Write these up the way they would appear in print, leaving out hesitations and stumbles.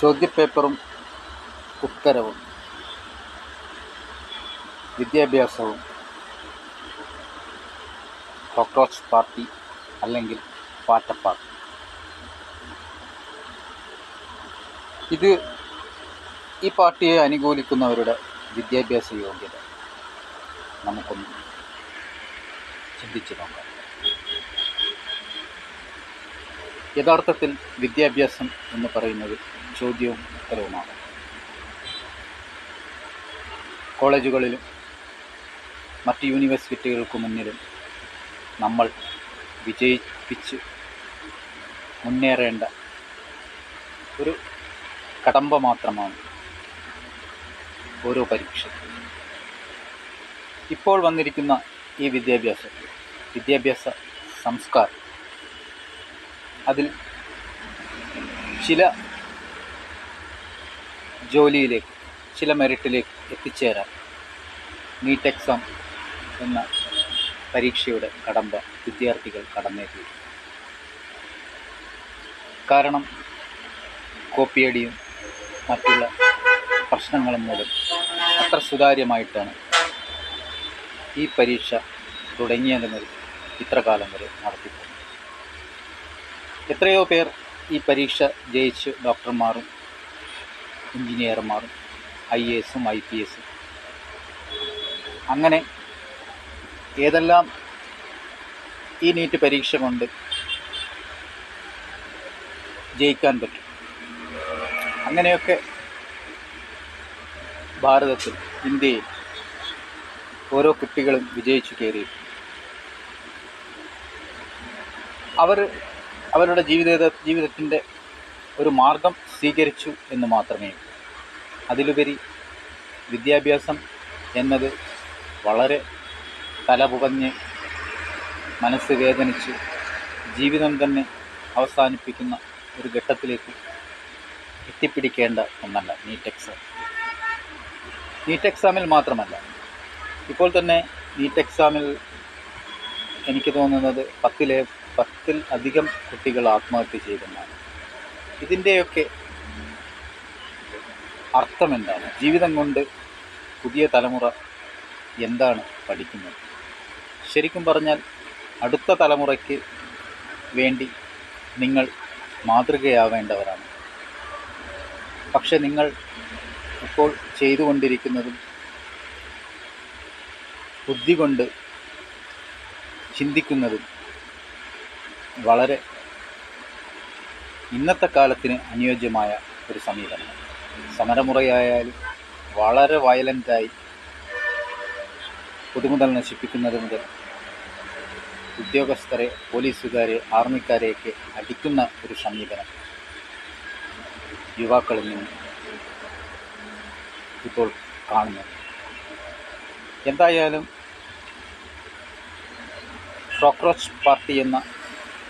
ചോദ്യപേപ്പറും ഉത്തരവും വിദ്യാഭ്യാസവും cockroach party അല്ലെങ്കിൽ പാറ്റപ്പാർട്ടി. ഈ പാർട്ടിയെ അനുകൂലിക്കുന്നവരുടെ വിദ്യാഭ്യാസ യോഗ്യത നമുക്കൊന്ന് ചിന്തിച്ചു നോക്കാം. യഥാർത്ഥത്തിൽ വിദ്യാഭ്യാസം എന്ന് പറയുന്നത് ചോദ്യവും ഉത്തരവുമാണ്. കോളേജുകളിലും മറ്റ് യൂണിവേഴ്സിറ്റികൾക്ക് മുന്നിലും നമ്മൾ വിജയിപ്പിച്ച് മുന്നേറേണ്ട ഒരു കടമ്പ മാത്രമാണ് ഓരോ പരീക്ഷ. ഇപ്പോൾ വന്നിരിക്കുന്ന ഈ വിദ്യാഭ്യാസ സംസ്കാരം, അതിൽ ചില ജോലിയിലേക്ക്, ചില മെറിറ്റിലേക്ക് എത്തിച്ചേരാൻ നീറ്റ് എക്സാം എന്ന പരീക്ഷയുടെ കടമ്പ വിദ്യാർത്ഥികൾ കടന്നേറ്റി. കാരണം കോപ്പിയടിയും മറ്റുള്ള പ്രശ്നങ്ങളും മൂലം അത്ര സുതാര്യമായിട്ടാണ് ഈ പരീക്ഷ തുടങ്ങിയത് മുതൽ ഇത്ര കാലം വരെ നടത്തിപ്പോകുന്നത്. എത്രയോ പേർ ഈ പരീക്ഷ ജയിച്ച് ഡോക്ടർമാരും എഞ്ചിനീയർമാരും IAS, IPS അങ്ങനെ ഏതെല്ലാം ഈ നീറ്റ് പരീക്ഷ കൊണ്ട് ജയിക്കാൻ പറ്റും, അങ്ങനെയൊക്കെ ഭാരതത്തിൽ, ഇന്ത്യയിൽ ഓരോ കുട്ടികളും വിജയിച്ചു കയറി. അവരുടെ ജീവിതത്തിൻ്റെ ഒരു മാർഗം സ്വീകരിച്ചു എന്ന് മാത്രമേ. അതിലുപരി വിദ്യാഭ്യാസം എന്നത് വളരെ തലപുകഞ്ഞ് മനസ്സ് വേദനിച്ച് ജീവിതം തന്നെ അവസാനിപ്പിക്കുന്ന ഒരു ഘട്ടത്തിലേക്ക് എത്തിപ്പിടിക്കേണ്ട ഒന്നല്ല നീറ്റ് എക്സാമിൽ മാത്രമല്ല. ഇപ്പോൾ തന്നെ നീറ്റ് എക്സാമിൽ എനിക്ക് തോന്നുന്നത് 10 അധികം കുട്ടികൾ ആത്മഹത്യ ചെയ്തെന്നാണ്. ഇതിൻ്റെയൊക്കെ അർത്ഥം എന്താണ്? ജീവിതം കൊണ്ട് പുതിയ തലമുറ എന്താണ് പഠിക്കുന്നത്? ശരിക്കും പറഞ്ഞാൽ അടുത്ത തലമുറയ്ക്ക് വേണ്ടി നിങ്ങൾ മാതൃകയാവേണ്ടവരാണ്. പക്ഷെ നിങ്ങൾ ഇപ്പോൾ ചെയ്തുകൊണ്ടിരിക്കുന്നതും ബുദ്ധി കൊണ്ട് ചിന്തിക്കുന്നതും വളരെ ഇന്നത്തെ കാലത്തിന് അനുയോജ്യമായ ഒരു സമീപനം. സമരമുറയായാലും വളരെ വയലൻ്റായി പൊതുമുതൽ നശിപ്പിക്കുന്നത് മുതൽ ഉദ്യോഗസ്ഥരെ, പോലീസുകാരെ, ആർമിക്കാരെയൊക്കെ അടിക്കുന്ന ഒരു സമീപനം യുവാക്കളിൽ നിന്ന് ഇപ്പോൾ കാണുന്നു. എന്തായാലും കോക്രോച്ച് പാർട്ടി എന്ന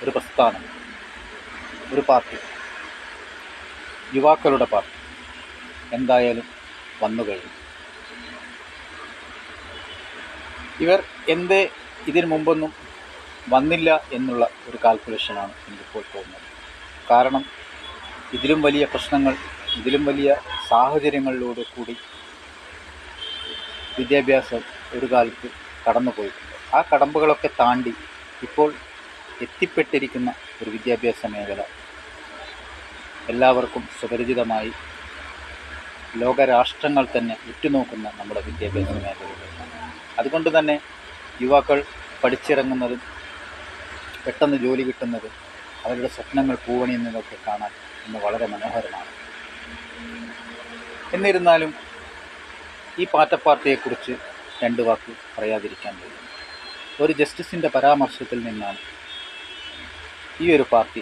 ഒരു പ്രസ്ഥാനം, ഒരു പാർട്ടി, യുവാക്കളുടെ പാർട്ടി എന്തായാലും വന്നു കഴിഞ്ഞു. ഇവർ എന്തേ ഇതിനു മുമ്പൊന്നും വന്നില്ല എന്നുള്ള ഒരു കാൽക്കുലേഷനാണ് എനിക്കിപ്പോൾ തോന്നുന്നത്. കാരണം ഇതിലും വലിയ പ്രശ്നങ്ങൾ, ഇതിലും വലിയ സാഹചര്യങ്ങളിലൂടെ കൂടി വിദ്യാഭ്യാസം ഒരു കാലത്ത് കടന്നുപോയിട്ടുണ്ട്. ആ കടമ്പകളൊക്കെ താണ്ടി ഇപ്പോൾ എത്തിപ്പെട്ടിരിക്കുന്ന ഒരു വിദ്യാഭ്യാസ മേഖല എല്ലാവർക്കും സുപരിചിതമായി ലോകരാഷ്ട്രങ്ങൾ തന്നെ ഉറ്റുനോക്കുന്ന നമ്മുടെ വിദ്യാഭ്യാസ മേഖലയിലാണ്. അതുകൊണ്ട് തന്നെ യുവാക്കൾ പഠിച്ചിറങ്ങുന്നതും പെട്ടെന്ന് ജോലി കിട്ടുന്നതും അവരുടെ സ്വപ്നങ്ങൾ പൂവണിയുന്നതൊക്കെ കാണാൻ ഇന്ന് വളരെ മനോഹരമാണ്. എന്നിരുന്നാലും ഈ പാർട്ടിയെക്കുറിച്ച് 2 വാക്ക് പറയാതിരിക്കാൻ കഴിയും. ഒരു ജസ്റ്റിസിൻ്റെ പരാമർശത്തിൽ നിന്നാണ് ഈ ഒരു പാർട്ടി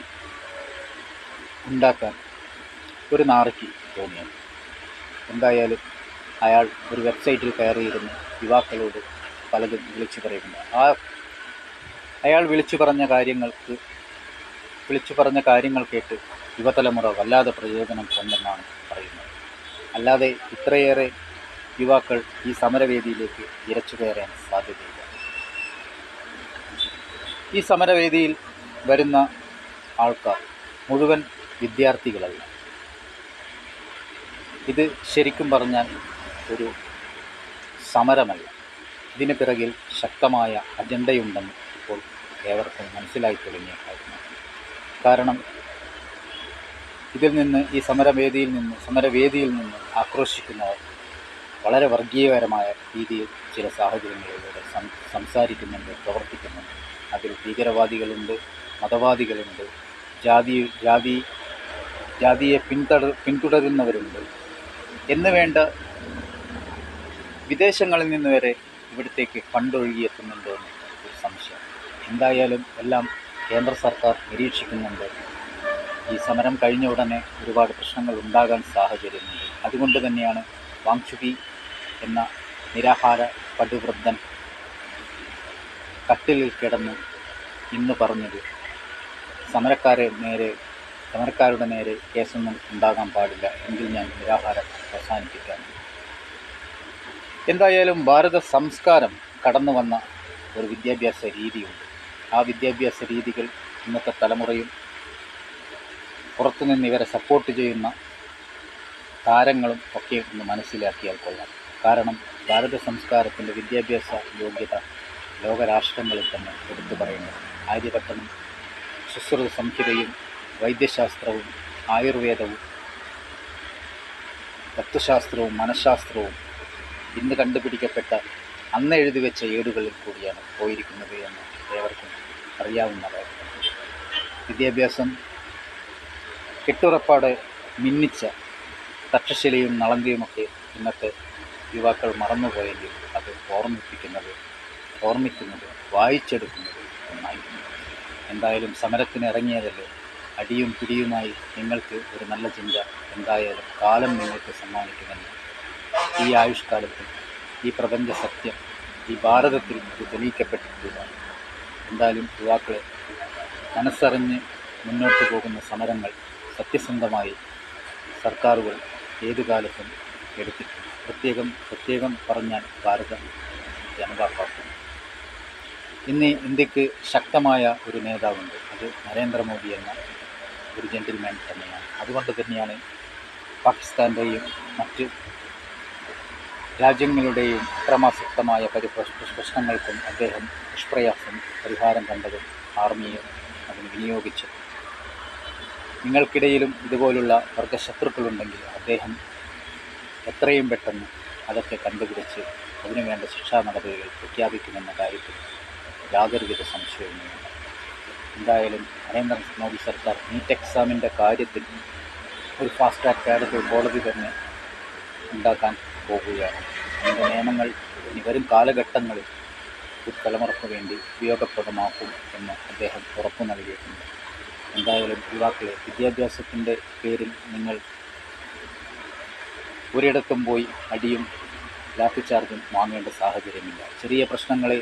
ഉണ്ടാക്കാൻ ഒരു നാറിക്ക് തോന്നിയത്. എന്തായാലും അയാൾ ഒരു വെബ്സൈറ്റിൽ കയറിയിരുന്ന് യുവാക്കളോട് പലതും വിളിച്ചു പറയുന്നുണ്ട്. അയാൾ വിളിച്ചു പറഞ്ഞ കാര്യങ്ങൾ കേട്ട് യുവതലമുറ വല്ലാതെ പ്രയോജനം കൊണ്ടെന്നാണ് പറയുന്നത്. അല്ലാതെ ഇത്രയേറെ യുവാക്കൾ ഈ സമരവേദിയിലേക്ക് ഇരച്ചു കയറാൻ സാധ്യതയില്ല. ഈ ഇത് ശരിക്കും പറഞ്ഞാൽ ഒരു സമരമല്ല. ഇതിന് പിറകിൽ ശക്തമായ അജണ്ടയുണ്ടെന്ന് ഇപ്പോൾ ഏവർക്കും മനസ്സിലായി തുടങ്ങിയ കാര്യമാണ്. കാരണം ഇതിൽ നിന്ന് ഈ സമരവേദിയിൽ നിന്ന് ആക്രോശിക്കുന്നവർ വളരെ വർഗീയപരമായ രീതിയിൽ ചില സാഹചര്യങ്ങളിലൂടെ സംസാരിക്കുന്നുണ്ട്, പ്രവർത്തിക്കുന്നുണ്ട്. അതിൽ ഭീകരവാദികളുണ്ട്, മതവാദികളുണ്ട്, ജാതിയെ പിന്തുടരുന്നവരുണ്ട് എന്ന് വേണ്ട വിദേശങ്ങളിൽ നിന്ന് വരെ ഇവിടത്തേക്ക് ഫണ്ടൊഴുകിയെത്തുന്നുണ്ടോ എന്ന് ഒരു സംശയം. എന്തായാലും എല്ലാം കേന്ദ്ര സർക്കാർ നിരീക്ഷിക്കുന്നുണ്ട്. ഈ സമരം കഴിഞ്ഞ ഉടനെ ഒരുപാട് പ്രശ്നങ്ങൾ ഉണ്ടാകാൻ സാഹചര്യമുണ്ട്. അതുകൊണ്ട് തന്നെയാണ് വാങ്ചുകി എന്ന നിരാഹാര പടുവൃദ്ധൻ കട്ടിലിൽ കിടന്ന് ഇന്ന് പറഞ്ഞത് സമരക്കാരുടെ നേരെ കേസൊന്നും ഉണ്ടാകാൻ പാടില്ല, എങ്കിൽ ഞാൻ നിരാഹാരം അവസാനിപ്പിക്കാം. എന്തായാലും ഭാരത സംസ്കാരം കടന്നു വന്ന ഒരു വിദ്യാഭ്യാസ രീതിയുണ്ട്. ആ വിദ്യാഭ്യാസ രീതികൾ ഇന്നത്തെ തലമുറയും പുറത്തുനിന്ന് ഇവരെ സപ്പോർട്ട് ചെയ്യുന്ന താരങ്ങളും ഒക്കെ ഒന്ന് മനസ്സിലാക്കിയാൽ കൊള്ളാം. കാരണം ഭാരത സംസ്കാരത്തിൻ്റെ വിദ്യാഭ്യാസ യോഗ്യത ലോകരാഷ്ട്രങ്ങളിൽ തന്നെ എടുത്തു പറയുന്നത്. ആര്യഭട്ടനും സുശ്രുത സംഹിതയും വൈദ്യശാസ്ത്രവും ആയുർവേദവും തത്വശാസ്ത്രവും മനഃശാസ്ത്രവും ഇന്ന് കണ്ടുപിടിക്കപ്പെട്ട അന്ന് എഴുതി വെച്ച ഏടുകളിൽ കൂടിയാണ് പോയിരിക്കുന്നത് എന്ന് ഏവർക്കും അറിയാവുന്ന കാര്യമാണ്. വിദ്യാഭ്യാസം കെട്ടുറപ്പാടെ മിന്നിച്ച തക്ഷശിലയും നളന്തിയുമൊക്കെ ഇന്നത്തെ യുവാക്കൾ മറന്നുപോയെങ്കിൽ അത് ഓർമ്മിക്കുന്നത് വായിച്ചെടുക്കുന്നത് ഒന്നായിരുന്നു. എന്തായാലും സമരത്തിന് ഇറങ്ങിയതല്ലേ, അടിയും പിടിയുമായി നിങ്ങൾക്ക് ഒരു നല്ല ചിന്ത എന്തായാലും കാലം നിങ്ങൾക്ക് സമ്മാനിക്കുമെന്ന് ഈ ആയുഷ്കാലത്തിൽ ഈ പ്രപഞ്ച സത്യം ഈ ഭാരതത്തിൽ ഇത് തെളിയിക്കപ്പെട്ടിട്ടുള്ളതാണ്. എന്തായാലും യുവാക്കളെ മനസ്സറിഞ്ഞ് മുന്നോട്ട് പോകുന്ന സമരങ്ങൾ സത്യസന്ധമായി സർക്കാരുകൾ ഏതു കാലത്തും എടുത്തിട്ടുണ്ട്. പ്രത്യേകം പറഞ്ഞാൽ ഭാരത ജനതാ പാർട്ടി. ഇന്ന് ഇന്ത്യക്ക് ശക്തമായ ഒരു നേതാവുണ്ട്, അത് നരേന്ദ്രമോദി എന്ന ഒരു ജെന്റിൽമാൻ തന്നെയാണ്. അതുകൊണ്ട് തന്നെയാണ് പാകിസ്ഥാൻ്റെയും മറ്റ് രാജ്യങ്ങളുടെയും അക്രമാസക്തമായ പ്രശ്നങ്ങൾക്കും അദ്ദേഹം നിഷ്പ്രയാസം പരിഹാരം കണ്ടതും ആർമിയെ അതിന് വിനിയോഗിച്ചത്. നിങ്ങൾക്കിടയിലും ഇതുപോലുള്ള വർഗശത്രുക്കളുണ്ടെങ്കിൽ അദ്ദേഹം എത്രയും പെട്ടെന്ന് അതൊക്കെ കണ്ടുപിടിച്ച് അതിനുവേണ്ട ശിക്ഷാ നടപടികൾ പ്രഖ്യാപിക്കുമെന്ന കാര്യത്തിൽ യാതൊരുവിധ സംശയവുമില്ല. എന്തായാലും നരേന്ദ്രമോദി സർക്കാർ നീറ്റ് എക്സാമിൻ്റെ കാര്യത്തിൽ ഒരു ഫാസ്റ്റ് ട്രാക്ക് കാര്യത്തിൽ കോടതി തന്നെ ഉണ്ടാക്കാൻ പോകുകയാണ്. അതിൻ്റെ നിയമങ്ങൾ ഇനി വരും കാലഘട്ടങ്ങളിൽ ഒരു തലമുറയ്ക്ക് വേണ്ടി ഉപയോഗപ്രദമാക്കും എന്ന് അദ്ദേഹം ഉറപ്പു നൽകിയിട്ടുണ്ട്. എന്തായാലും യുവാക്കളെ, വിദ്യാഭ്യാസത്തിൻ്റെ പേരിൽ നിങ്ങൾ ഒരിടത്തും പോയി അടിയും ലാത്തിച്ചാർജും വാങ്ങേണ്ട സാഹചര്യമില്ല. ചെറിയ പ്രശ്നങ്ങളെ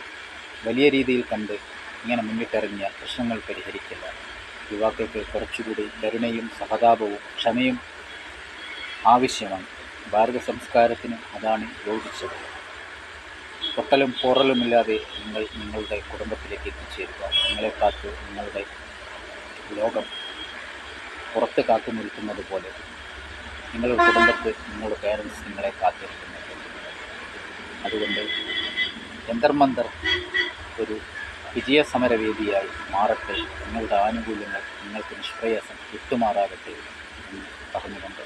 വലിയ രീതിയിൽ കണ്ട് ഇങ്ങനെ മുന്നിട്ടിറങ്ങിയാൽ പ്രശ്നങ്ങൾ പരിഹരിക്കില്ല. യുവാക്കൾക്ക് കുറച്ചുകൂടി കരുണയും സഹതാപവും ക്ഷമയും ആവശ്യമാണ്. ഭാരത സംസ്കാരത്തിന് അതാണ് യോജിച്ചത്. പൊട്ടലും പോറലുമില്ലാതെ നിങ്ങൾ നിങ്ങളുടെ കുടുംബത്തിലേക്ക് എത്തിച്ചേരുക. നിങ്ങളെ കാത്ത് നിങ്ങളുടെ ലോകം പുറത്ത് കാത്തു നിൽക്കുന്നത് പോലെ നിങ്ങളുടെ കുടുംബത്ത് നിങ്ങളുടെ പേരൻസ് നിങ്ങളെ കാത്തിരിക്കുന്നുണ്ട്. അതുകൊണ്ട് ജന്തർ ഒരു വിജയസമരവേദിയായി മാറട്ടെ. നിങ്ങളുടെ ആനുകൂല്യങ്ങൾ നിങ്ങൾക്ക് നിഷ്പ്രയാസം വിട്ടുമാറാകട്ടെ എന്ന് പറഞ്ഞുകൊണ്ട്